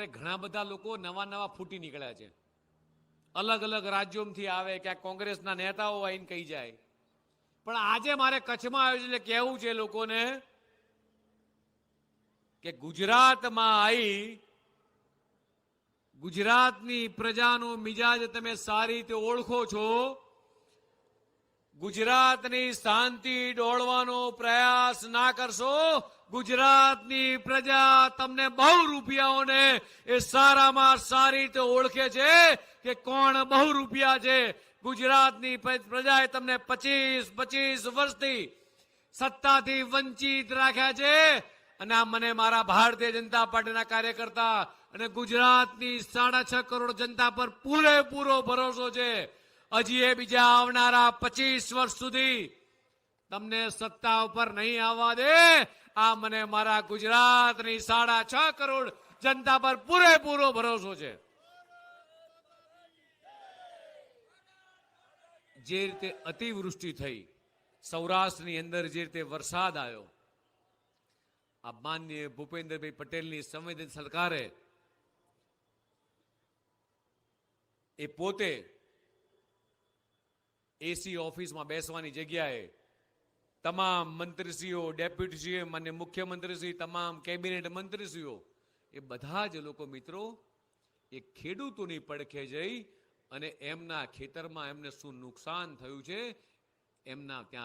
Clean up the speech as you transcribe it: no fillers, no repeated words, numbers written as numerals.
ઘણા બધા લોકો નવા નવા ફૂટી નીકળ્યા છે, અલગ અલગ રાજ્યોમાંથી આવે, ક્યાંક કોંગ્રેસના નેતાઓ આવીને કહી જાય. પણ આજે મારે કચ્છમાં આવ્યું છે એટલે કહેવું છે લોકોને કે ગુજરાતમાં આવી ગુજરાતની પ્રજાનો મિજાજ તમે સારી રીતે ઓળખો છો. ગુજરાતની શાંતિ ડોળવાનો પ્રયાસ ના કરશો. ગુજરાતની પ્રજા તમને બહુ રૂપિયાઓને એ સારામાં સારી રીતે ઓળખે છે કે કોણ બહુ રૂપિયા છે. ગુજરાતની પ્રજાએ તમને 25 વર્ષથી સત્તાથી વંચિત રાખ્યા છે. અને આ મને મારા ભારતીય જનતા પાર્ટીના કાર્યકર્તા અને ગુજરાતની 6.5 કરોડ જનતા પર પૂરેપૂરો ભરોસો છે. હજી એ બીજા આવનારા 25 વર્ષ સુધી તમને સત્તા ઉપર નહીં આવવા દે. આ મને મારા ગુજરાતની 6.5 કરોડ જનતા પર પૂરેપૂરો ભરોસો છે. જે રીતે અતિવૃષ્ટિ થઈ, સૌરાષ્ટ્રની અંદર જે રીતે વરસાદ આવ્યો, આ માનનીય ભૂપેન્દ્રભાઈ પટેલની સંવેદનશીલ સરકારે એ પોતે એસી ઓફિસમાં બેસવાની જગ્યાએ તમામ મંત્રીશ્રીઓ, ડેપ્યુટીશ્રીઓ, માન્ય મુખ્યમંત્રીશ્રી, તમામ કેબિનેટ મંત્રીશ્રીઓ, એ બધા જ લોકો મિત્રો એ ખેડૂતોની પડખે જઈ અને એમના ખેતરમાં એમને શું નુકસાન થયું છે એમના ત્યાં